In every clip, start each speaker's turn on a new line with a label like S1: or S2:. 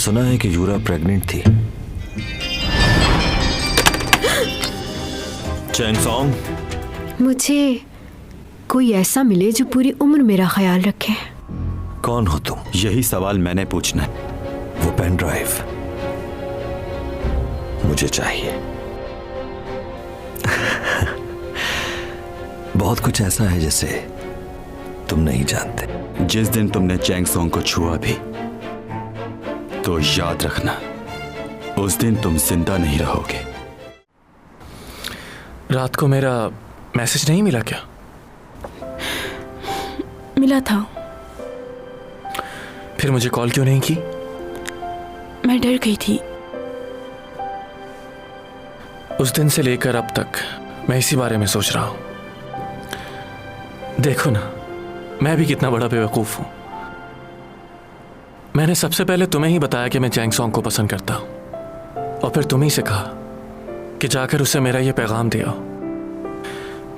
S1: सुना है कि यूरा प्रेग्नेंट थी। चैंगसोंग,
S2: मुझे कोई ऐसा मिले जो पूरी उम्र मेरा ख्याल रखे।
S1: कौन हो तुम?
S3: यही सवाल मैंने पूछना है।
S1: वो पेन ड्राइव मुझे चाहिए। बहुत कुछ ऐसा है जिसे तुम नहीं जानते।
S3: जिस दिन तुमने चैंगसोंग को छुआ भी तो याद रखना, उस दिन तुम जिंदा नहीं रहोगे।
S4: रात को मेरा मैसेज नहीं मिला क्या?
S5: मिला था।
S4: फिर मुझे कॉल क्यों नहीं की?
S5: मैं डर गई थी।
S4: उस दिन से लेकर अब तक मैं इसी बारे में सोच रहा हूं। देखो ना, मैं भी कितना बड़ा बेवकूफ हूं। मैंने सबसे पहले तुम्हें ही बताया कि मैं चैंगसोंग को पसंद करता हूं, और फिर तुम ही से कहा कि जाकर उसे मेरा यह पैगाम दे आओ।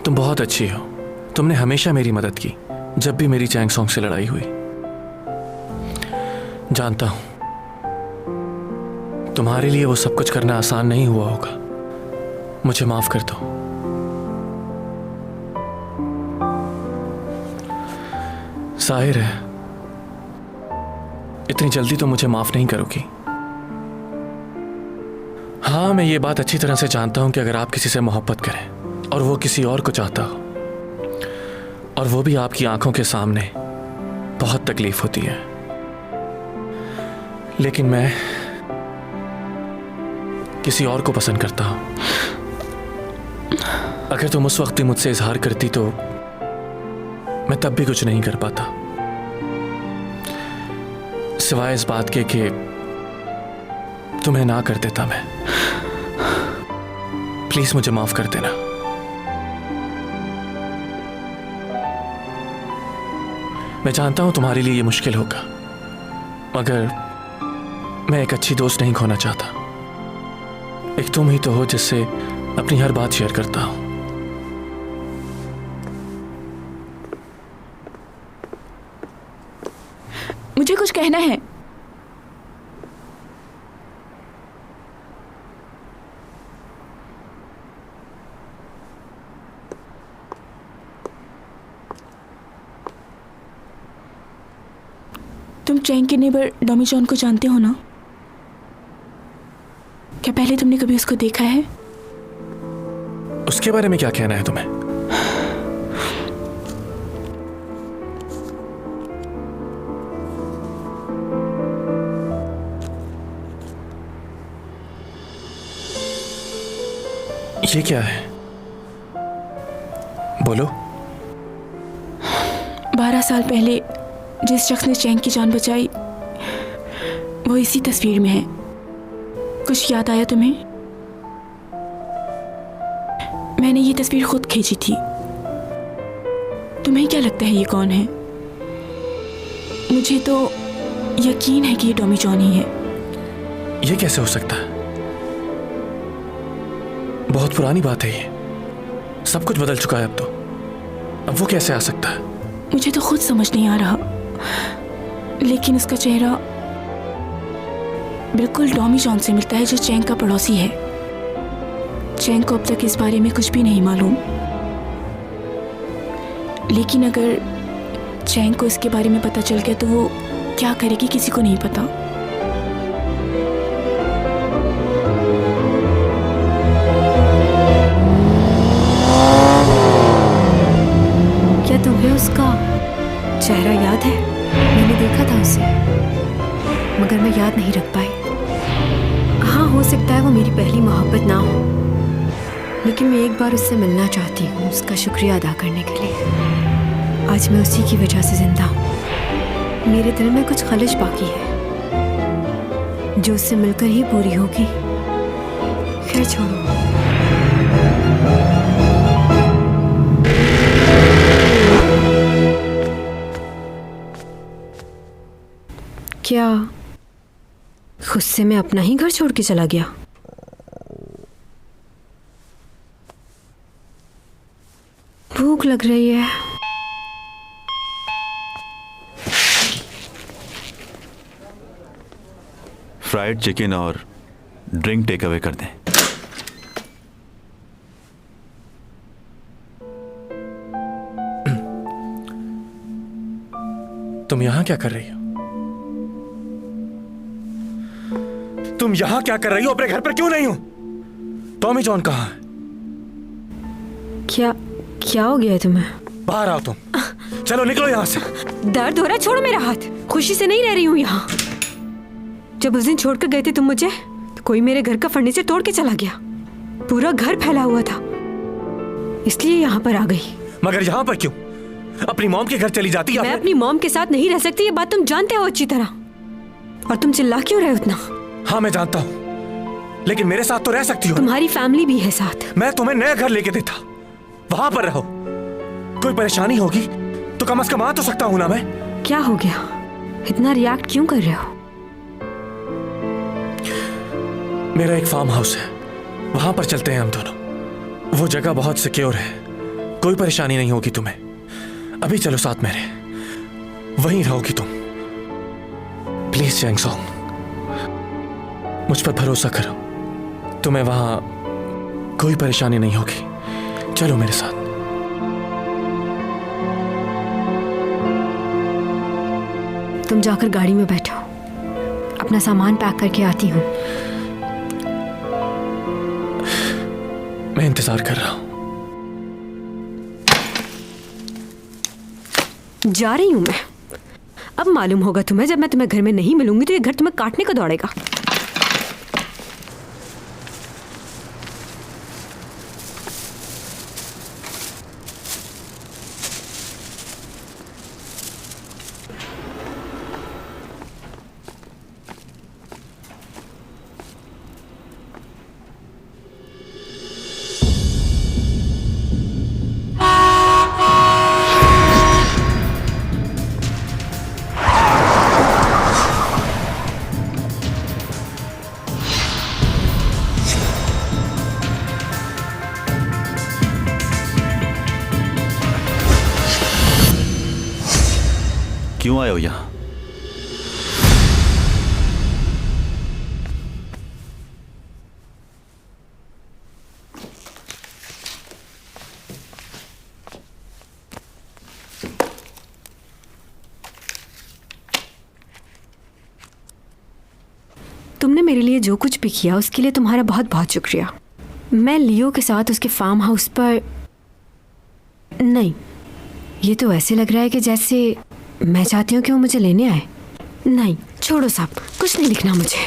S4: तुम बहुत अच्छी हो। तुमने हमेशा मेरी मदद की जब भी मेरी चैंगसोंग से लड़ाई हुई। जानता हूं तुम्हारे लिए वो सब कुछ करना आसान नहीं हुआ होगा। मुझे माफ कर दो। जाहिर है इतनी जल्दी तो मुझे माफ नहीं करोगी। हाँ, मैं ये बात अच्छी तरह से जानता हूं कि अगर आप किसी से मोहब्बत करें और वो किसी और को चाहता हो, और वो भी आपकी आंखों के सामने, बहुत तकलीफ होती है। लेकिन मैं किसी और को पसंद करता हूं। अगर तुम उस वक्त भी मुझसे इजहार करती तो मैं तब भी कुछ नहीं कर पाता, सिवाय इस बात के कि तुम्हें ना कर देता मैं। प्लीज मुझे माफ कर देना। मैं जानता हूं तुम्हारे लिए ये मुश्किल होगा, मगर मैं एक अच्छी दोस्त नहीं खोना चाहता। एक तुम ही तो हो जिससे अपनी हर बात शेयर करता हूं।
S5: मुझे कुछ कहना है। तुम चैंग के नेबर डॉमीजॉन को जानते हो ना? क्या पहले तुमने कभी उसको देखा है?
S4: उसके बारे में क्या कहना है तुम्हें? ये क्या है? बोलो।
S5: 12 साल पहले जिस शख्स ने चैंग की जान बचाई वो इसी तस्वीर में है। कुछ याद आया तुम्हें? मैंने ये तस्वीर खुद खींची थी। तुम्हें क्या लगता है ये कौन है? मुझे तो यकीन है कि ये डॉमीजॉन ही है।
S4: ये कैसे हो सकता है? बहुत पुरानी बात है ये। सब कुछ बदल चुका है अब तो। अब वो कैसे आ सकता है?
S5: मुझे तो खुद समझ नहीं आ रहा, लेकिन उसका चेहरा बिल्कुल डॉमीजॉन से मिलता है, जो चैंग का पड़ोसी है। चैंग को अब तक इस बारे में कुछ भी नहीं मालूम, लेकिन अगर चैंग को इसके बारे में पता चल गया तो वो क्या करेगी किसी को नहीं पता।
S2: क्या तुम्हें उसका चेहरा याद है? मैंने देखा था उसे, मगर मैं याद नहीं रख पाई। हाँ, हो सकता है वो मेरी पहली मोहब्बत ना हो, लेकिन मैं एक बार उससे मिलना चाहती हूँ, उसका शुक्रिया अदा करने के लिए। आज मैं उसी की वजह से जिंदा हूँ। मेरे दिल में कुछ खलिश बाकी है जो उससे मिलकर ही पूरी होगी। खैर छोड़ो। क्या गुस्से में अपना ही घर छोड़ के चला गया? भूख लग रही है।
S3: फ्राइड चिकन और ड्रिंक टेक अवे कर दें।
S4: तुम यहां क्या कर रही हो? तुम यहां क्या कर रही हो? अपने घर पर क्यों नहीं हो? टॉमी जॉन कहां है?
S2: क्या क्या हो गया है तुम्हें?
S4: बाहर आओ तुम। चलो निकलो यहां से।
S2: दर्द हो रहा है, छोड़ो मेरा हाथ। खुशी से नहीं रह रही हूँ यहाँ। जब उस दिन छोड़कर गए थे तुम मुझे, तो कोई मेरे घर का फर्नीचर तोड़ के चला गया। पूरा घर फैला हुआ था, इसलिए यहाँ पर आ गई।
S4: मगर यहाँ पर क्यों? अपनी मॉम के घर चली जाती या
S2: मैं
S4: फिर...
S2: अपनी मॉम के साथ नहीं रह सकती, ये बात तुम जानते हो अच्छी तरह। और तुम चिल्ला क्यों रहे हो उतना?
S4: हाँ मैं जानता हूँ, लेकिन मेरे साथ तो रह सकती हो।
S2: तुम्हारी फैमिली भी है साथ।
S4: मैं तुम्हें नया घर लेके देता, वहां पर रहो। कोई परेशानी होगी तो कम से कम आ तो सकता हूं ना मैं।
S2: क्या हो गया? इतना रिएक्ट क्यों कर रहे हो?
S4: मेरा एक फार्म हाउस है, वहां पर चलते हैं हम दोनों। वो जगह बहुत सिक्योर है, कोई परेशानी नहीं होगी तुम्हें। अभी चलो साथ मेरे, वहीं रहोगी तुम। प्लीज चैंग सॉन्ग, मुझ पर भरोसा करो, तुम्हें वहां कोई परेशानी नहीं होगी। चलो मेरे साथ।
S2: तुम जाकर गाड़ी में बैठो, अपना सामान पैक करके आती हूँ।
S4: मैं इंतजार कर रहा हूं।
S2: जा रही हूँ मैं। अब मालूम होगा तुम्हें, जब मैं तुम्हें घर में नहीं मिलूंगी तो ये घर तुम्हें काटने को दौड़ेगा।
S3: क्यों आए हो यहां?
S2: तुमने मेरे लिए जो कुछ भी किया उसके लिए तुम्हारा बहुत बहुत शुक्रिया। मैं लियो के साथ उसके फार्म हाउस पर नहीं, ये तो ऐसे लग रहा है कि जैसे मैं चाहती हूँ कि वो मुझे लेने आए। नहीं, छोड़ो साहब, कुछ नहीं लिखना मुझे।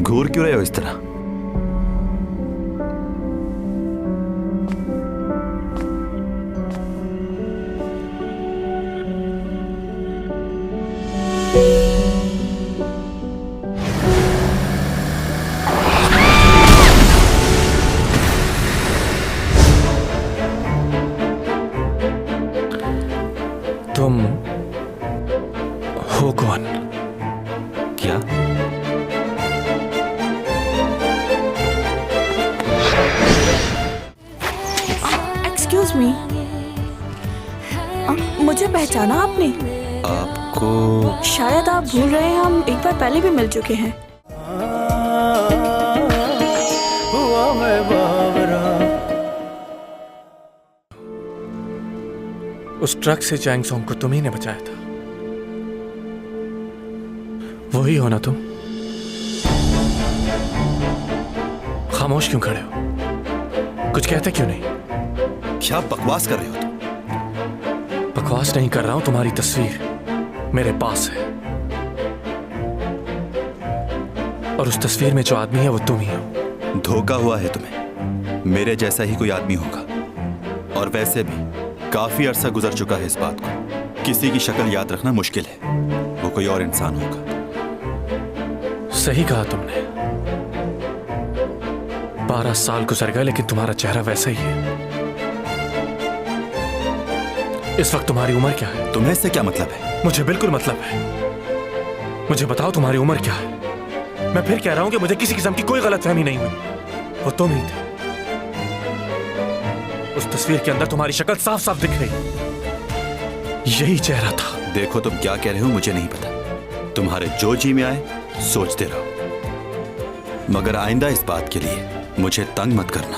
S3: घूर क्यों रहे हो इस तरह?
S4: तुम हो कौन?
S3: क्या?
S5: एक्सक्यूज मी, मुझे पहचाना आपने?
S3: आपको?
S5: शायद आप भूल रहे हैं, हम एक बार पहले भी मिल चुके हैं।
S4: उस ट्रक से चैंग सॉन्ग को तुम ही ने बचाया था, वही हो ना तुम? खामोश क्यों खड़े हो? कुछ कहते क्यों नहीं?
S3: क्या बकवास कर रहे हो तुम?
S4: बकवास नहीं कर रहा हूं, तुम्हारी तस्वीर मेरे पास है, और उस तस्वीर में जो आदमी है वो तुम ही हो।
S3: धोखा हुआ है तुम्हें, मेरे जैसा ही कोई आदमी होगा। और वैसे भी काफी अरसा गुजर चुका है इस बात को। किसी की शक्ल याद रखना मुश्किल है, वो कोई और इंसान होगा।
S4: सही कहा तुमने। 12 साल गुजर गए लेकिन तुम्हारा चेहरा वैसा ही है। इस वक्त तुम्हारी उम्र क्या है?
S3: तुम्हें इससे क्या मतलब है?
S4: मुझे बिल्कुल मतलब है। मुझे बताओ तुम्हारी उम्र क्या है? मैं फिर कह रहा हूं कि मुझे किसी किस्म की कोई गलतफहमी नहीं हुई। वो तुम ही थे। उस तस्वीर के अंदर तुम्हारी शक्ल साफ साफ दिख रही। यही चेहरा था।
S3: देखो तुम क्या कह रहे हो मुझे नहीं पता। तुम्हारे जो जी में आए सोचते रहो, मगर आइंदा इस बात के लिए मुझे तंग मत करना।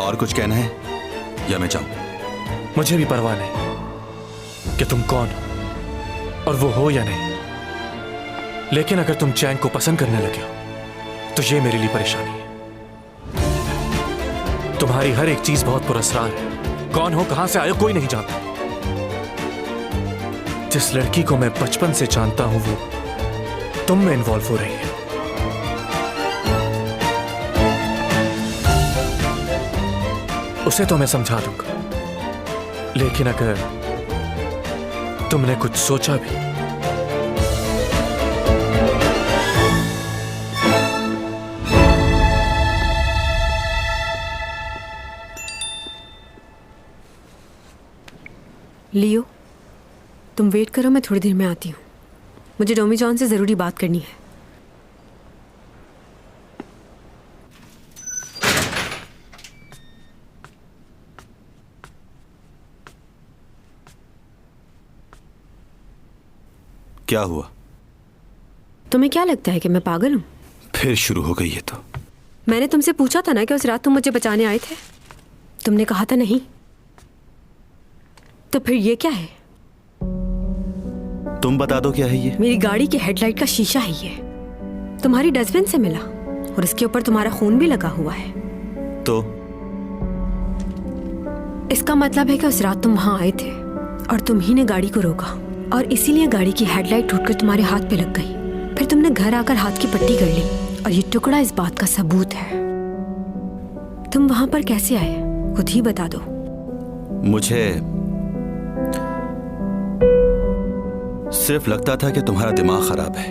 S3: और कुछ कहना है या मैं जाऊं?
S4: मुझे भी परवाह नहीं कि तुम कौन हो और वो हो या नहीं, लेकिन अगर तुम चैंग को पसंद करने लगे हो तो ये मेरे लिए परेशानी है। तुम्हारी हर एक चीज बहुत पुरस्कार है। कौन हो, कहां से आए हो, कोई नहीं जानता। जिस लड़की को मैं बचपन से जानता हूं वो तुम में इन्वॉल्व हो रही है। उसे तो मैं समझा दूंगा, लेकिन अगर तुमने कुछ सोचा भी
S2: लियो, तुम वेट करो, मैं थोड़ी देर में आती हूँ। मुझे टॉमी जॉन से ज़रूरी बात करनी है।
S3: क्या हुआ?
S2: तुम्हें क्या लगता है कि मैं पागल हूँ?
S3: फिर शुरू हो गई है तो।
S2: मैंने तुमसे पूछा था ना कि उस रात तुम मुझे बचाने आए थे। तुमने कहा था नहीं। तो फिर ये क्या है?
S3: तुम बता दो क्या है ये?
S2: मेरी गाड़ी की हेडलाइट का शीशा है ये। तुम्हारी डस्टबिन से मिला और इसके ऊपर तुम्हारा खून भी लगा हुआ है।
S3: तो
S2: इसका मतलब है कि उस रात तुम वहां आए थे और तुम ही ने गाड़ी को रोका और इसीलिए गाड़ी की हेडलाइट टूटकर तुम्हारे हाथ पे लग गई। फिर तुमने घर आकर हाथ की पट्टी कर ली और ये टुकड़ा इस बात का सबूत है। तुम वहां पर कैसे आए खुद ही बता दो।
S3: मुझे सिर्फ लगता था कि तुम्हारा दिमाग खराब है,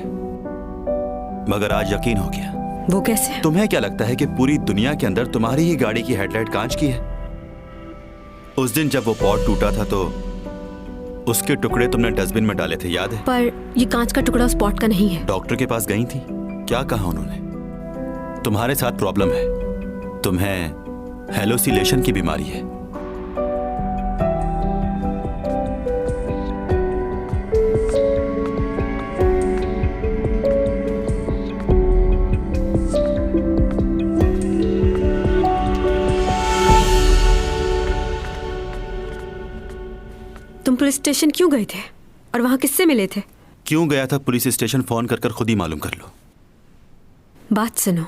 S3: मगर आज यकीन हो गया।
S2: वो कैसे?
S3: तुम्हें क्या लगता है कि पूरी दुनिया के अंदर तुम्हारी ही गाड़ी की हेडलाइट कांच की है? उस दिन जब वो पॉट टूटा था तो उसके टुकड़े तुमने डस्टबिन में डाले थे, याद है?
S2: पर ये कांच का टुकड़ा उस पॉट का नहीं है।
S3: डॉक्टर के पास गई थी, क्या कहा उन्होंने? तुम्हारे साथ प्रॉब्लम है, तुम्हें हेलोसिलेशन की बीमारी है।
S2: तुम पुलिस स्टेशन क्यों गए थे और वहां किससे मिले थे?
S3: क्यों गया था पुलिस स्टेशन? फोन कर खुद ही मालूम कर लो।
S2: बात सुनो,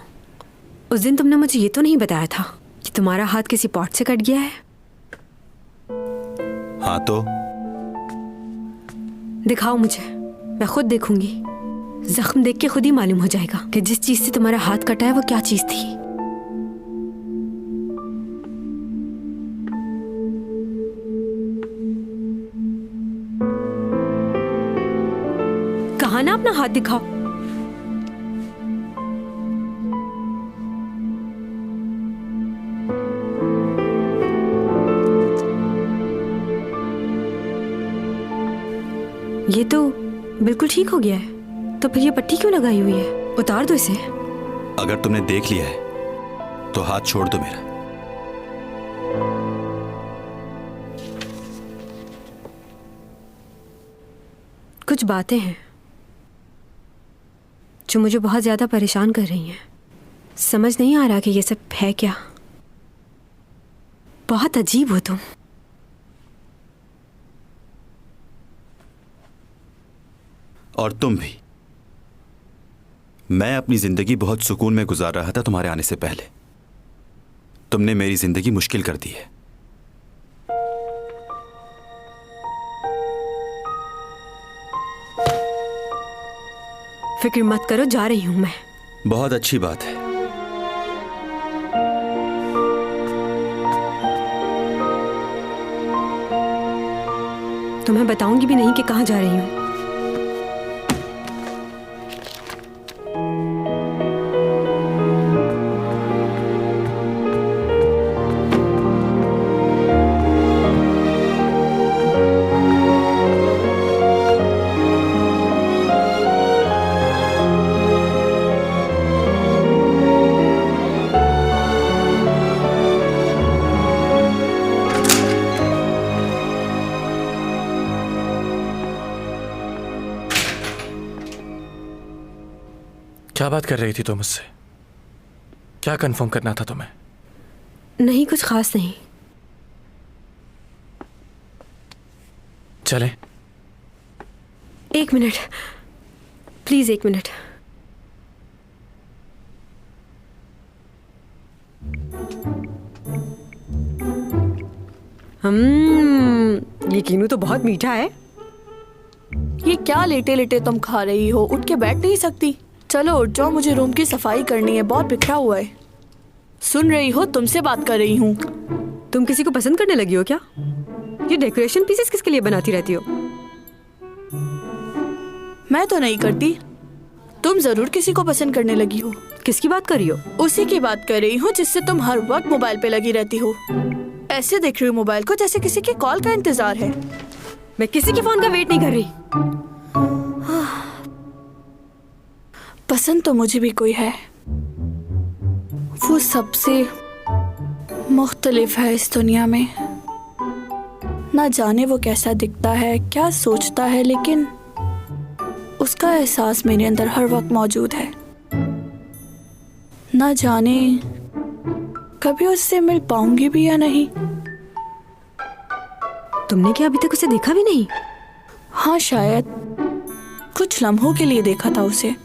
S2: उस दिन तुमने मुझे ये तो नहीं बताया था कि तुम्हारा हाथ किसी पॉट से कट गया है।
S3: हाँ तो
S2: दिखाओ मुझे, मैं खुद देखूंगी। जख्म देख के खुद ही मालूम हो जाएगा कि जिस चीज से तुम्हारा हाथ कटा है वो क्या चीज थी। कहा ना अपना हाथ दिखाओ। ये तो बिल्कुल ठीक हो गया है, तो फिर ये पट्टी क्यों लगाई हुई है? उतार दो इसे।
S3: अगर तुमने देख लिया है तो हाथ छोड़ दो मेरा।
S2: कुछ बातें हैं जो मुझे बहुत ज्यादा परेशान कर रही हैं। समझ नहीं आ रहा कि ये सब है क्या। बहुत अजीब हो तुम।
S3: और तुम भी। मैं अपनी जिंदगी बहुत सुकून में गुजार रहा था तुम्हारे आने से पहले। तुमने मेरी जिंदगी मुश्किल कर दी है।
S2: फिक्र मत करो, जा रही हूं मैं।
S3: बहुत अच्छी बात है।
S2: तुम्हें बताऊंगी भी नहीं कि कहां जा रही हूं।
S4: क्या बात कर रही थी तुम मुझसे? क्या कंफर्म करना था तुम्हें?
S2: नहीं, कुछ खास नहीं।
S4: चलें?
S2: 1 मिनट प्लीज, 1 मिनट। ये कीनू तो बहुत मीठा है।
S6: ये क्या लेटे लेटे तुम खा रही हो? उठ के बैठ नहीं सकती? चलो उठ जाओ, मुझे रूम की सफाई करनी है, बहुत बिखरा हुआ है। सुन रही हो, तुमसे बात कर रही हूँ।
S2: तुम किसी को पसंद करने लगी हो क्या? ये डेकोरेशन पीसेस किसके लिए बनाती रहती हो?
S6: मैं तो नहीं करती, तुम जरूर किसी को पसंद करने लगी हो।
S2: किसकी बात कर रही हो?
S6: उसी की बात कर रही हूँ जिससे तुम हर वक्त मोबाइल पे लगी रहती हो। ऐसे देख रही हो मोबाइल को जैसे किसी के कॉल का इंतजार है।
S2: मैं किसी के फोन का वेट नहीं कर रही।
S6: पसंद तो मुझे भी कोई है, वो सबसे मुख्तलिफ है इस दुनिया में। ना जाने वो कैसा दिखता है, क्या सोचता है, लेकिन उसका एहसास मेरे अंदर हर वक्त मौजूद है। ना जाने कभी उससे मिल पाऊंगी भी या नहीं।
S2: तुमने क्या अभी तक उसे देखा भी नहीं?
S6: हाँ, शायद कुछ लम्हों के लिए देखा था उसे।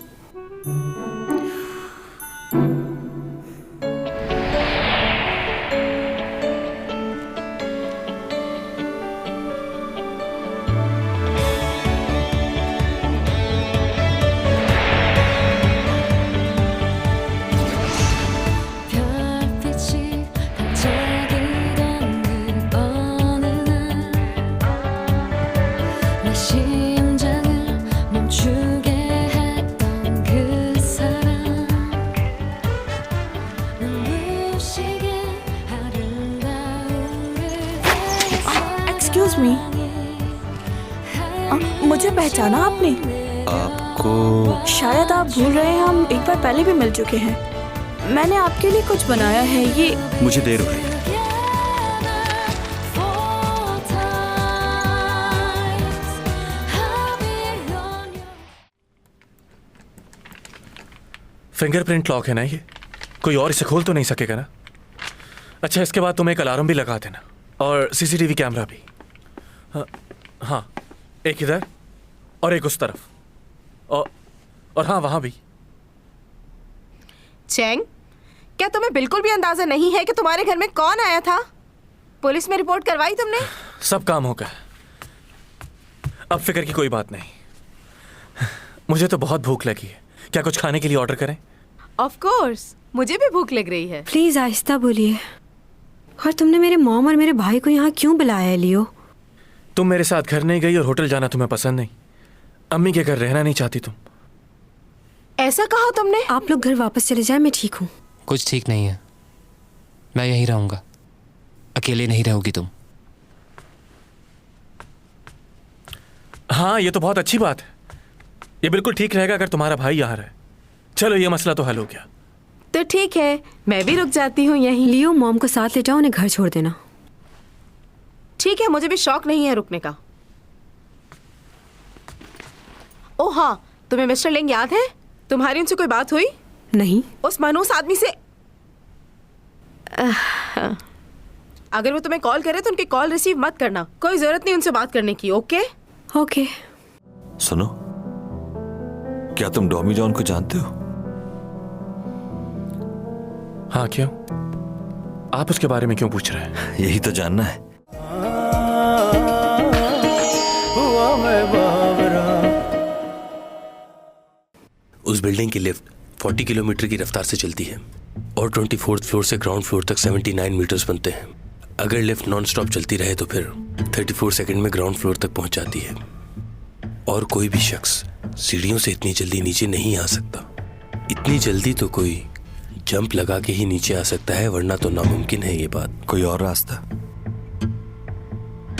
S6: एक्सक्यूज मी, मुझे पहचाना आपने?
S3: आपको?
S6: शायद आप भूल रहे हैं, हम एक बार पहले भी मिल चुके हैं। मैंने आपके लिए कुछ बनाया है, ये
S3: मुझे देर हो रही है।
S4: फिंगरप्रिंट लॉक है ना ये? कोई और इसे खोल तो नहीं सकेगा ना? अच्छा, इसके बाद तुम एक अलार्म भी लगा देना और सीसीटीवी कैमरा भी। हाँ, एक इधर और एक उस तरफ, और हाँ, वहां भी।
S7: चैंग, क्या तुम्हें बिल्कुल भी अंदाजा नहीं है कि तुम्हारे घर में कौन आया था? पुलिस में रिपोर्ट करवाई तुमने?
S4: सब काम हो गया, अब फिक्र की कोई बात नहीं। मुझे तो बहुत भूख लगी है, क्या कुछ खाने के लिए ऑर्डर करें?
S7: ऑफ कोर्स, मुझे भी भूख लग रही है।
S2: प्लीज आहिस्ता बोलिए। और तुमने मेरे मॉम और मेरे भाई को यहाँ क्यों बुलाया है लियो?
S4: तुम मेरे साथ घर नहीं गई और होटल जाना तुम्हें पसंद नहीं। अम्मी के घर रहना नहीं चाहती तुम।
S7: ऐसा कहा तुमने?
S2: आप लोग घर वापस चले जाएं, मैं ठीक हूँ।
S8: कुछ ठीक नहीं है, मैं यहीं रहूंगा। अकेले नहीं रहोगी तुम।
S4: हाँ, ये तो बहुत अच्छी बात है। ये बिल्कुल ठीक रहेगा अगर तुम्हारा भाई यहाँ रहे। चलो, ये मसला तो हल हो गया।
S7: तो ठीक है, मैं भी रुक जाती हूँ यहीं।
S2: लियो, मॉम को साथ ले जाओ, उन्हें घर छोड़ देना।
S7: ठीक है, मुझे भी शौक नहीं है रुकने का। ओह हाँ, तुम्हें मिस्टर लिंग याद है? तुम्हारी उनसे कोई बात हुई?
S2: नहीं।
S7: उस मनहूस आदमी से? अगर वो तुम्हें कॉल करे तो उनकी कॉल रिसीव मत करना। कोई जरूरत नहीं उनसे बात करने की। Okay
S2: okay.
S1: सुनो, क्या तुम डॉमी जॉन को जानते हो?
S4: हाँ, क्यों? आप उसके बारे में क्यों पूछ रहे हैं?
S1: यही तो जानना है।
S9: उस बिल्डिंग की लिफ्ट 40 किलोमीटर की रफ्तार से चलती है और 24th फ्लोर से ग्राउंड फ्लोर तक 79 मीटर्स बनते हैं। अगर लिफ्ट नॉन स्टॉप चलती रहे तो फिर 34 सेकंड में ग्राउंड फ्लोर तक पहुंच जाती है। और कोई भी शख्स सीढ़ियों से इतनी जल्दी नीचे नहीं आ सकता। इतनी जल्दी तो कोई जंप लगा के ही नीचे आ सकता है, वरना तो नामुमकिन है ये बात।
S1: कोई और रास्ता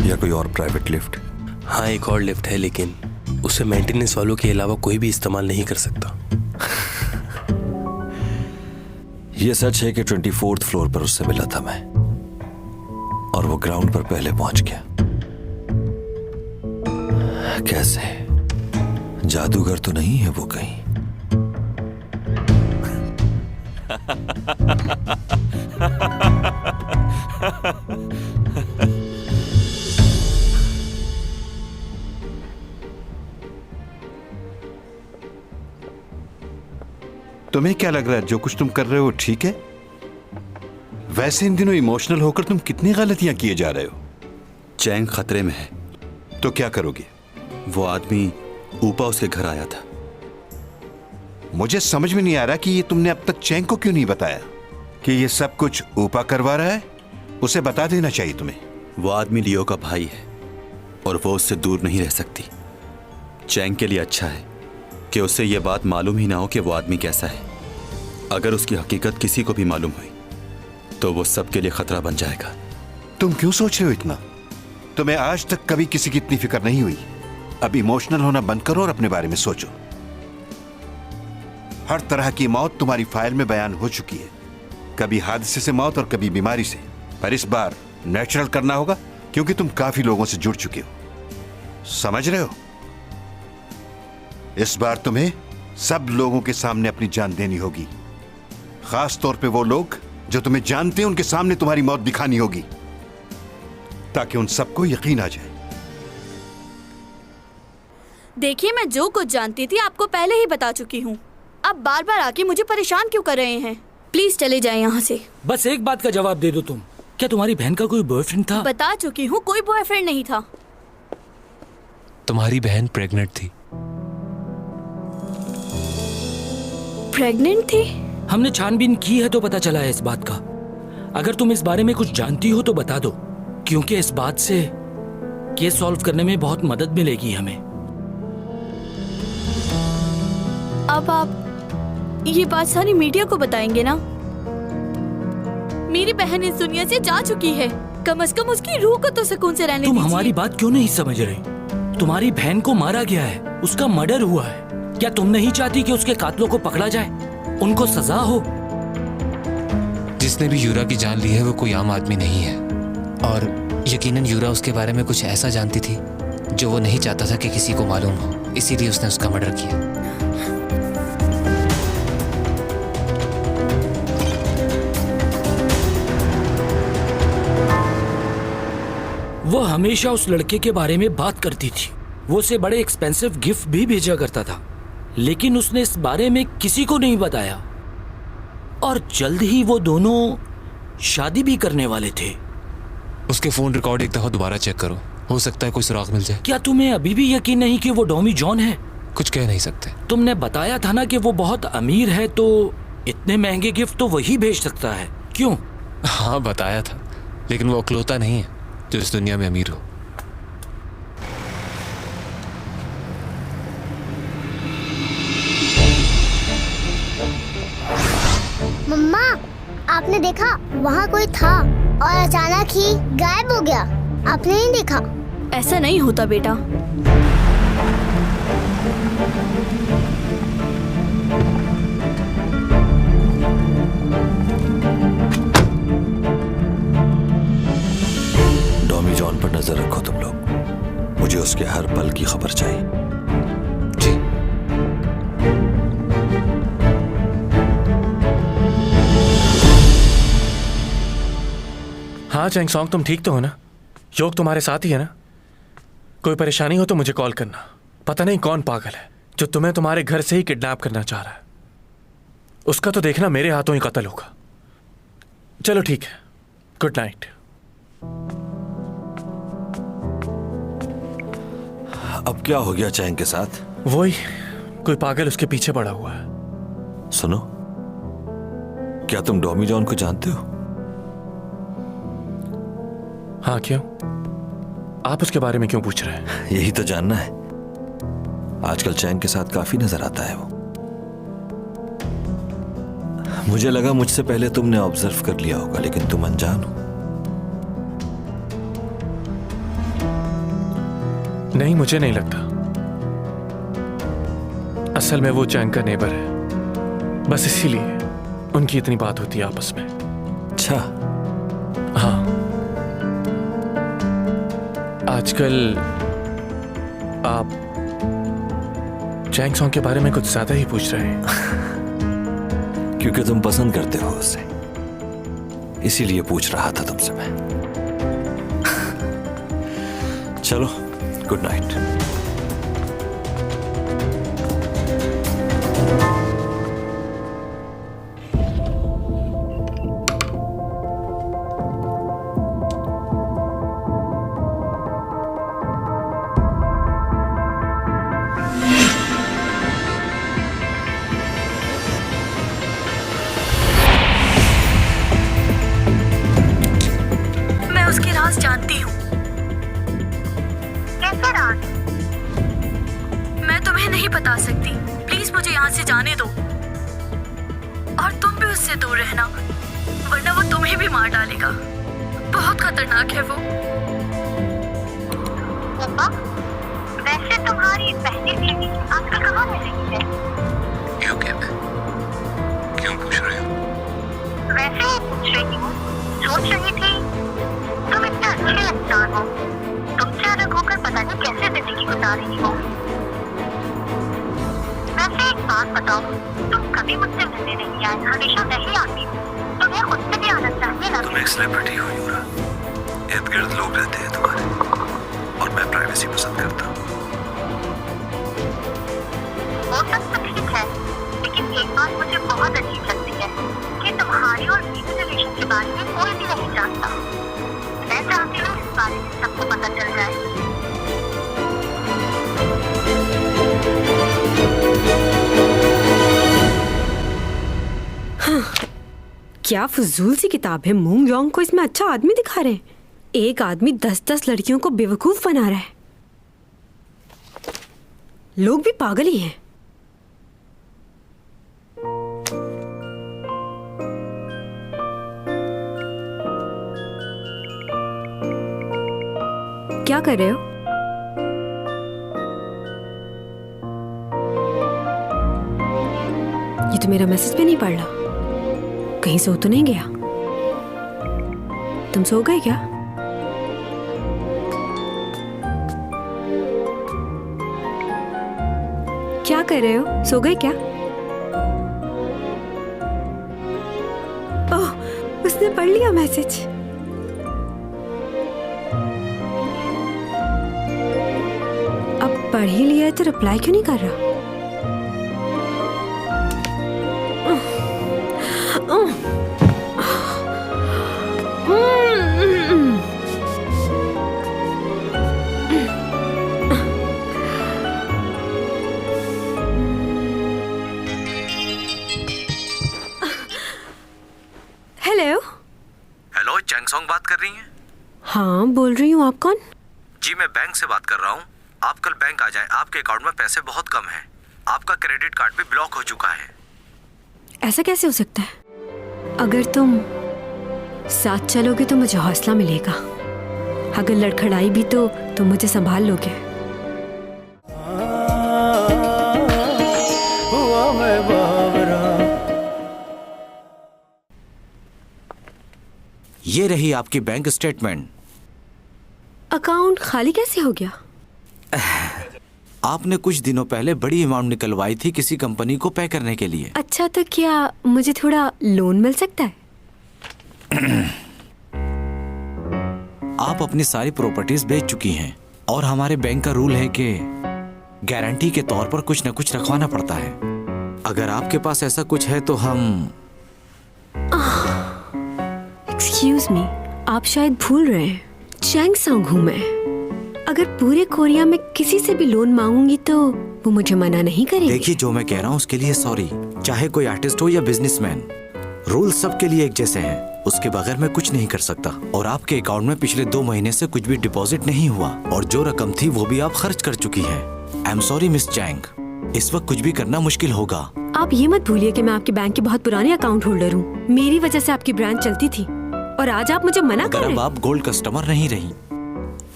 S1: या कोई और प्राइवेट लिफ्ट?
S9: हाँ, एक और लिफ्ट है, लेकिन उसे मेंटेनेंस वालों के अलावा कोई भी इस्तेमाल नहीं कर सकता।
S1: यह सच है कि 24th फ्लोर पर उससे मिला था मैं, और वो ग्राउंड पर पहले पहुंच गया। कैसे? जादूगर तो नहीं है वो कहीं?
S10: तुम्हें क्या लग रहा है जो कुछ तुम कर रहे हो ठीक है? वैसे इन दिनों इमोशनल होकर तुम कितनी गलतियां किए जा रहे हो।
S3: चैंग खतरे में है।
S10: तो क्या करोगे?
S3: वो आदमी ऊपा उसके घर आया था।
S10: मुझे समझ में नहीं आ रहा कि ये तुमने अब तक चैंग को क्यों नहीं बताया कि ये सब कुछ ऊपा करवा रहा है। उसे बता देना चाहिए तुम्हें।
S3: वो आदमी लियो का भाई है और वो उससे दूर नहीं रह सकती। चैंग के लिए अच्छा है कि उसे ये बात मालूम ही ना हो कि वो आदमी कैसा है। अगर उसकी हकीकत किसी को भी मालूम हुई तो वो सबके लिए खतरा बन जाएगा।
S10: तुम क्यों सोच रहे हो इतना? तुम्हें आज तक कभी किसी की इतनी फिक्र नहीं हुई। अब इमोशनल होना बंद करो और अपने बारे में सोचो। हर तरह की मौत तुम्हारी फाइल में बयान हो चुकी है, कभी हादसे से मौत और कभी बीमारी से। पर इस बार नेचुरल करना होगा क्योंकि तुम काफी लोगों से जुड़ चुके हो। समझ रहे हो? इस बार तुम्हें सब लोगों के सामने अपनी जान देनी होगी। खास तौर पे वो लोग जो तुम्हें जानते हैं, उनके सामने तुम्हारी मौत दिखानी होगी ताकि उन सबको यकीन आ जाए।
S6: देखिए, मैं जो कुछ जानती थी आपको पहले ही बता चुकी हूँ। अब बार बार आके मुझे परेशान क्यों कर रहे हैं? प्लीज चले जाएं यहाँ से।
S11: बस एक बात का जवाब दे दो तुम। क्या तुम्हारी बहन का कोई बॉयफ्रेंड था?
S6: बता चुकी हूँ, कोई बॉयफ्रेंड नहीं था।
S8: तुम्हारी बहन प्रेग्नेंट थी।
S6: प्रेग्नेंट थी?
S11: हमने छानबीन की है तो पता चला है इस बात का। अगर तुम इस बारे में कुछ जानती हो तो बता दो, क्योंकि इस बात से केस सॉल्व करने में बहुत मदद मिलेगी हमें।
S6: अब आप ये बात सारी मीडिया को बताएंगे ना? मेरी बहन इस दुनिया से जा चुकी है, कम से कम उसकी रूह को तो सुकून से रहने
S11: तुम
S6: दीजिए।
S11: हमारी बात क्यों नहीं समझ रहे? तुम्हारी बहन को मारा गया है, उसका मर्डर हुआ है। क्या तुम नहीं चाहती कि उसके कातलों को पकड़ा जाए, उनको सजा हो?
S8: जिसने भी यूरा की जान ली है वो कोई आम आदमी नहीं है, और यकीनन यूरा उसके बारे में कुछ ऐसा जानती थी जो वो नहीं चाहता था कि किसी को मालूम हो, इसीलिए उसने उसका मर्डर किया।
S11: वो हमेशा उस लड़के के बारे में बात करती थी। वो उसे बड़े एक्सपेंसिव गिफ्ट भी भेजा करता था, लेकिन उसने इस बारे में किसी को नहीं बताया। और जल्द ही वो दोनों शादी भी करने वाले थे।
S8: उसके फोन रिकॉर्ड एक दफा दोबारा चेक करो, हो सकता है कोई सुराग मिल जाए।
S11: क्या तुम्हें अभी भी यकीन नहीं कि वो डॉमी जॉन है?
S8: कुछ कह नहीं सकते।
S11: तुमने बताया था ना कि वो बहुत अमीर है, तो इतने महंगे गिफ्ट तो वही भेज सकता है। क्यों?
S8: हाँ बताया था, लेकिन वो अकलौता नहीं है जो इस दुनिया में अमीर हो।
S12: मम्मा, आपने देखा वहाँ कोई था और अचानक ही गायब हो गया। आपने नहीं देखा?
S6: ऐसा नहीं होता बेटा।
S1: डॉमी जॉन पर नजर रखो तुम लोग। मुझे उसके हर पल की खबर चाहिए।
S8: जी।
S4: हाँ चैंग सॉन्ग, तुम ठीक तो हो ना? योग तुम्हारे साथ ही है ना? कोई परेशानी हो तो मुझे कॉल करना। पता नहीं कौन पागल है जो तुम्हें तुम्हारे घर से ही किडनैप करना चाह रहा है। उसका तो देखना मेरे हाथों ही कत्ल होगा। चलो ठीक है, गुड नाइट।
S1: अब क्या हो गया चैंग के साथ?
S4: वही, कोई पागल उसके पीछे पड़ा हुआ है।
S1: सुनो, क्या तुम डॉमी जॉन को जानते हो?
S4: हाँ, क्यों? आप उसके बारे में क्यों पूछ रहे हैं?
S1: यही तो जानना है। आजकल चैंग के साथ काफी नजर आता है वो। मुझे लगा मुझसे पहले तुमने ऑब्जर्व कर लिया होगा, लेकिन तुम अनजान हो।
S4: नहीं, मुझे नहीं लगता। असल में वो चैंग का नेबर है, बस इसीलिए उनकी इतनी बात होती है आपस में।
S1: अच्छा।
S4: हाँ, आजकल आप चैंग सॉन्ग के बारे में कुछ ज्यादा ही पूछ रहे हैं।
S1: क्योंकि तुम पसंद करते हो उसे, इसीलिए पूछ रहा था तुमसे मैं। चलो, गुड नाइट।
S2: मैं उसकी राज जानती हूँ।
S12: कैसे राज?
S2: मैं तुम्हें नहीं बता सकती। प्लीज मुझे यहाँ से जाने दो। और तुम भी उससे दूर रहना, वरना वो तुम्हें भी मार डालेगा। बहुत खतरनाक है वो।
S12: मम्मा, वैसे तुम्हारी पहली बीवी आजकल कहाँ रह रही है?
S3: यूके में। क्यों पूछ रहे हो?
S12: वैसे ही पूछ रही हूँ। सोच रही थी तुम इतने अच्छे इंसान हो, तुमसे अलग होकर पता नहीं कैसे जिंदगी गुजार रही हो। वैसे एक बात बताओ, तुम कभी मुझसे मिलने नहीं आए, हमेशा मैं ही आती हूँ। तुम्हें खुद से भी आना चाहिए ना।
S1: तुम एक सेलिब्रिटी हो यूरा, इर्द गिर्द लोग रहते हैं तुम्हारे, और मैं प्राइवेसी पसंद करता हूँ।
S12: वो सब तो ठीक है, लेकिन एक बात मुझे बहुत अजीब लगती है कि तुम्हारी और मेरे रिलेशन के बारे में कोई भी नहीं जानता। मैं चाहती हूँ इस बारे में सबको पता चल जाए।
S2: क्या फजूल सी किताब है। मूंग जोंग को इसमें अच्छा आदमी दिखा रहे हैं। एक आदमी 10-10 लड़कियों को बेवकूफ बना रहा है। लोग भी पागल ही हैं। क्या कर रहे हो? ये तो मेरा मैसेज भी नहीं पढ़ रहा। कहीं सो तो नहीं गया? तुम सो गए क्या? क्या कर रहे हो? सो गए क्या? ओह, उसने पढ़ लिया मैसेज। अब पढ़ ही लिया है तो रिप्लाई क्यों नहीं कर रहा? हेलो।
S13: हेलो, चैंगसोंग बात कर रही हैं?
S2: हाँ, बोल रही हूँ। आप कौन?
S13: जी, मैं बैंक से बात कर रहा हूँ। आप कल बैंक आ जाएं। आपके अकाउंट में पैसे बहुत कम हैं। आपका क्रेडिट कार्ड भी ब्लॉक हो चुका है।
S2: ऐसा कैसे हो सकता है? अगर तुम साथ चलोगे तो मुझे हौसला मिलेगा। अगर लड़खड़ाई भी तो तुम मुझे संभाल लोगे।
S14: ये रही आपकी बैंक स्टेटमेंट।
S2: अकाउंट खाली कैसे हो गया?
S14: आपने कुछ दिनों पहले बड़ी अमाउंट निकलवाई थी किसी कंपनी को पे करने के लिए।
S2: अच्छा, तो क्या मुझे थोड़ा लोन मिल सकता है?
S14: आप अपनी सारी प्रॉपर्टीज बेच चुकी हैं और हमारे बैंक का रूल है कि गारंटी के तौर पर कुछ न कुछ रखवाना पड़ता है। अगर आपके पास ऐसा कुछ है तो हम।
S2: एक्सक्यूज मी, आप शायद भूल रहे हैं, चैंगसोंग हूँ मैं। अगर पूरे कोरिया में किसी से भी लोन मांगूंगी तो वो मुझे मना नहीं करेंगे।
S14: देखिए, जो मैं कह रहा हूँ उसके लिए सॉरी। चाहे कोई आर्टिस्ट हो या बिजनेसमैन, रूल सबके लिए एक जैसे हैं। उसके बगैर मैं कुछ नहीं कर सकता। और आपके अकाउंट में पिछले 2 महीने से कुछ भी डिपॉजिट नहीं हुआ और जो रकम थी वो भी आप खर्च कर चुकी है। I am sorry miss Chang, इस वक्त कुछ भी करना मुश्किल होगा।
S2: आप ये मत भूलिए कि मैं आपके बैंक के बहुत पुराने अकाउंट होल्डर हूँ। मेरी वजह से आपकी ब्रांच चलती थी और आज आप मुझे मना कर रहे हैं।
S14: अब आप गोल्ड कस्टमर नहीं रही।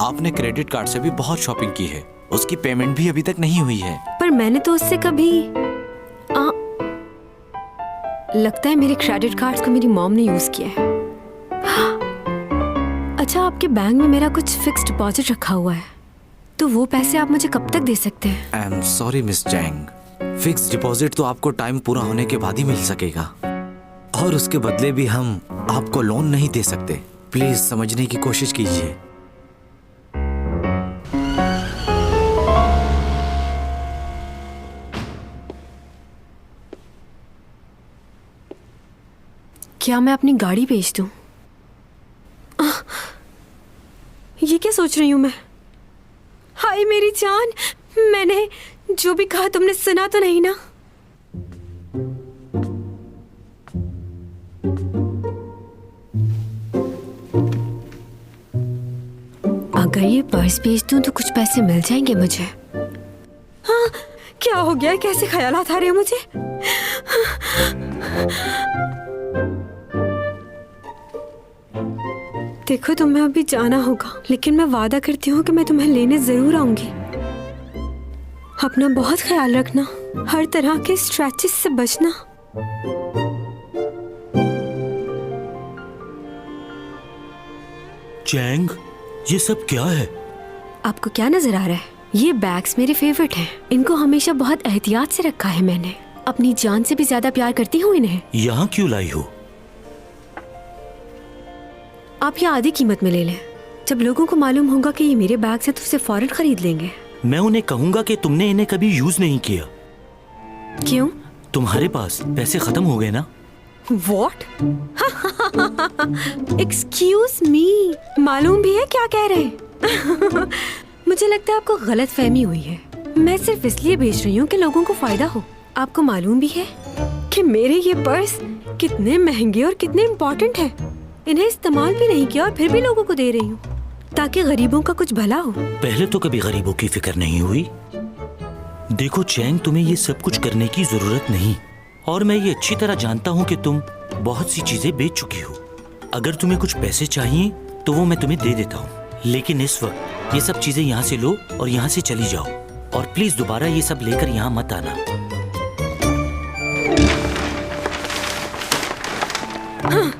S14: आपने क्रेडिट कार्ड से भी बहुत शॉपिंग की है, उसकी पेमेंट भी अभी तक नहीं हुई है।
S2: पर मैंने तो उससे कभी लगता है मेरे क्रेडिट कार्ड्स को मेरी मॉम ने यूज किया है। अच्छा, आपके बैंक में मेरा कुछ फिक्स डिपॉजिट रखा हुआ है, तो वो पैसे आप मुझे कब तक दे सकते हैं?
S14: I am sorry miss Chang, fix deposit तो आपको टाइम पूरा होने के बाद ही मिल सकेगा। और उसके बदले भी हम आपको लोन नहीं दे सकते। प्लीज समझने की कोशिश कीजिए।
S2: क्या मैं अपनी गाड़ी बेच दूं? ये क्या सोच रही हूं मैं? हाय मेरी जान, मैंने जो भी कहा तुमने सुना तो नहीं ना? अगर ये पर्स बेच दूं तो कुछ पैसे मिल जाएंगे मुझे। हाँ, क्या हो गया? कैसे ख्यालात आ रहे हैं मुझे? देखो तुम्हें अभी जाना होगा, लेकिन मैं वादा करती हूँ कि मैं तुम्हें लेने जरूर आऊंगी। अपना बहुत ख्याल रखना, हर तरह के स्ट्रेचेस से बचना।
S11: चैंग, ये सब क्या है?
S2: आपको क्या नजर आ रहा है? ये बैग्स मेरे फेवरेट हैं। इनको हमेशा बहुत एहतियात से रखा है मैंने। अपनी जान से भी ज्यादा प्यार करती हूँ इन्हें।
S11: यहाँ क्यों लाई हो?
S2: आप ये आधी कीमत में ले लें। जब लोगों को मालूम होगा कि ये मेरे बैग से तो उसे फौरन खरीद लेंगे।
S11: मैं उन्हें कहूंगा कि तुमने इन्हें कभी यूज नहीं किया।
S2: क्यों?
S11: तुम्हारे पास पैसे खत्म हो गए ना?
S2: What? Excuse me, मालूम भी है क्या कह रहे हैं? मुझे लगता है आपको गलत फहमी हुई है। मैं सिर्फ इसलिए बेच रही हूँ कि लोगों को फायदा हो। आपको मालूम भी है कि मेरे ये पर्स कितने महंगे और कितने इम्पोर्टेंट हैं। इन्हें इस्तेमाल भी नहीं किया और फिर भी लोगों को दे रही हूँ ताकि गरीबों का कुछ भला हो।
S11: पहले तो कभी गरीबों की फिक्र नहीं हुई। देखो चैंग, तुम्हें ये सब कुछ करने की जरूरत नहीं, और मैं ये अच्छी तरह जानता हूँ कि तुम बहुत सी चीजें बेच चुकी हो। अगर तुम्हें कुछ पैसे चाहिए तो वो मैं तुम्हें दे देता हूँ, लेकिन इस वक्त ये सब चीजें यहाँ से लो और यहाँ से चली जाओ, और प्लीज दोबारा ये सब लेकर यहाँ मत आना।
S2: हाँ,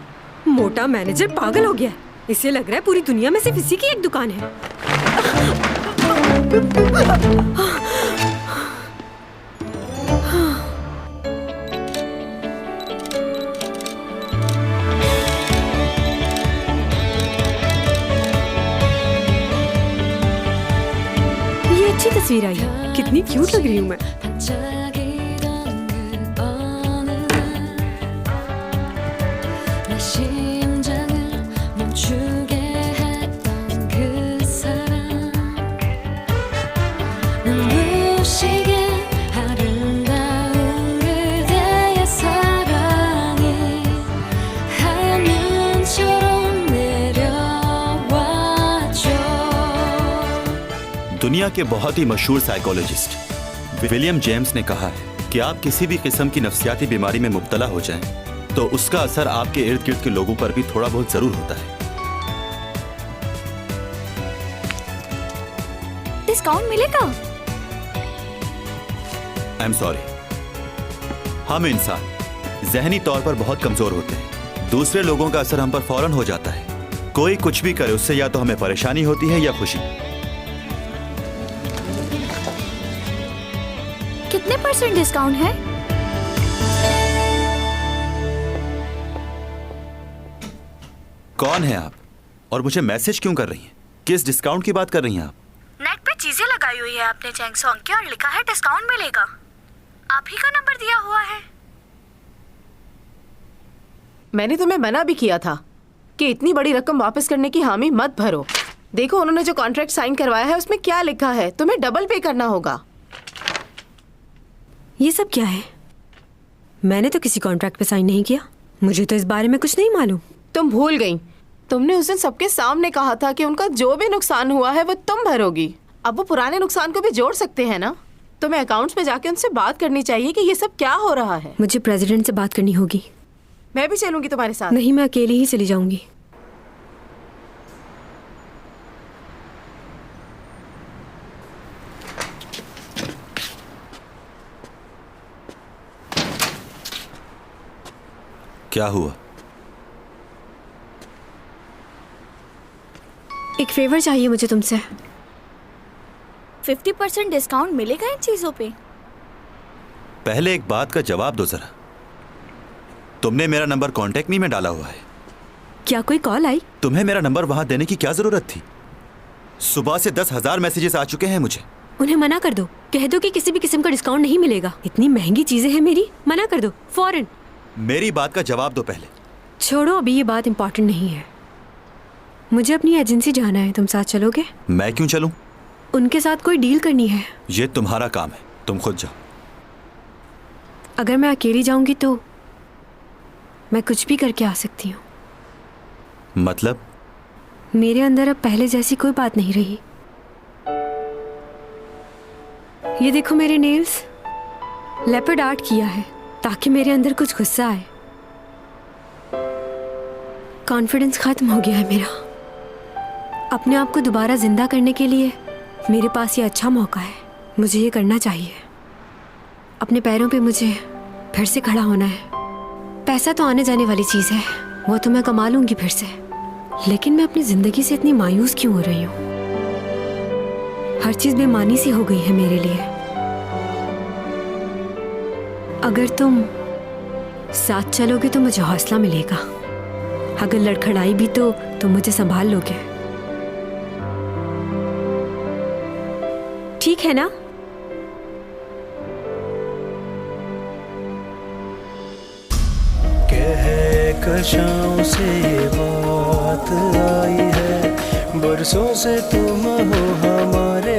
S2: मोटा मैनेजर पागल हो गया है। इसे लग रहा है पूरी दुनिया में सिर्फ इसी की एक दुकान है। ये अच्छी तस्वीर आई है। कितनी क्यूट लग रही हूँ मैं।
S3: दुनिया के बहुत ही मशहूर साइकोलॉजिस्ट विलियम जेम्स ने कहा है कि आप किसी भी किस्म की नफ्सियाती बीमारी में मुब्तला हो जाएं, तो उसका असर आपके इर्द गिर्द के लोगों पर भी थोड़ा बहुत जरूर होता है।
S6: डिस्काउंट मिलेगा?
S3: आई एम सॉरी, हम इंसान जहनी तौर पर बहुत कमजोर होते हैं। दूसरे लोगों का असर हम पर फौरन हो जाता है। कोई कुछ भी करे उससे या तो हमें परेशानी होती है या खुशी।
S6: कितने % डिस्काउंट है?
S3: कौन है आप और मुझे मैसेज क्यों कर रही हैं? किस डिस्काउंट की बात कर रही हैं आप?
S12: नेट पे चीजें लगाई हुई है आपने चैंग सॉन्ग की और लिखा है डिस्काउंट मिलेगा। आप ही का नंबर दिया हुआ है।
S7: मैंने तुम्हें मना भी किया था कि इतनी बड़ी रकम वापस करने की हामी मत भरो। देखो उन्होंने जो कॉन्ट्रैक्ट साइन करवाया है उसमें क्या लिखा है। तुम्हें डबल पे करना होगा।
S2: ये सब क्या है? मैंने तो किसी कॉन्ट्रैक्ट पे साइन नहीं किया। मुझे तो इस बारे में कुछ नहीं मालूम।
S7: तुम भूल गई। तुमने उस दिन सबके सामने कहा था कि उनका जो भी नुकसान हुआ है वो तुम भरोगी। अब वो पुराने नुकसान को भी जोड़ सकते हैं ना। तुम्हें अकाउंट्स में जाके उनसे बात करनी चाहिए कि ये सब क्या हो रहा है।
S2: मुझे प्रेसिडेंट से बात करनी होगी।
S7: मैं भी चलूंगी तुम्हारे साथ।
S2: नहीं, मैं अकेली ही चली जाऊंगी।
S3: क्या हुआ?
S2: एक फेवर चाहिए मुझे तुमसे।
S6: 50% डिस्काउंट मिलेगा इन चीजों पे?
S3: पहले एक बात का जवाब दो जरा। तुमने मेरा नंबर कांटेक्ट मी में डाला हुआ है।
S2: क्या कोई कॉल आई?
S3: तुम्हें मेरा नंबर वहां देने की क्या जरूरत थी? सुबह से 10,000 मैसेजेस आ चुके हैं मुझे।
S2: उन्हें मना कर दो, कह दो कि किसी भी किस्म का डिस्काउंट नहीं मिलेगा। इतनी महंगी चीजें हैं मेरी, मना कर दो फौरन।
S3: मेरी बात का जवाब दो पहले।
S2: छोड़ो, अभी ये बात इम्पोर्टेंट नहीं है। मुझे अपनी एजेंसी जाना है, तुम साथ चलोगे?
S3: मैं क्यों चलूं?
S2: उनके साथ कोई डील करनी है।
S3: ये तुम्हारा काम है, तुम खुद जाओ।
S2: अगर मैं अकेली जाऊंगी तो मैं कुछ भी करके आ सकती हूँ।
S3: मतलब?
S2: मेरे अंदर अब पहले जैसी कोई बात नहीं रही। ये देखो मेरे नेल्स, लेपर्ड आर्ट किया है ताकि मेरे अंदर कुछ गुस्सा आए। कॉन्फिडेंस खत्म हो गया है मेरा। अपने आप को दोबारा जिंदा करने के लिए मेरे पास ये अच्छा मौका है। मुझे ये करना चाहिए। अपने पैरों पे मुझे फिर से खड़ा होना है। पैसा तो आने जाने वाली चीज़ है, वो तो मैं कमा लूंगी फिर से। लेकिन मैं अपनी जिंदगी से इतनी मायूस क्यों हो रही हूँ? हर चीज़ बेमानी सी हो गई है मेरे लिए। अगर तुम साथ चलोगे तो मुझे हौसला मिलेगा। अगर लड़खड़ाई भी तो तुम मुझे संभाल लोगे, ठीक है ना?
S15: कशाओं से बात आई है, बरसों से तुम हो हमारे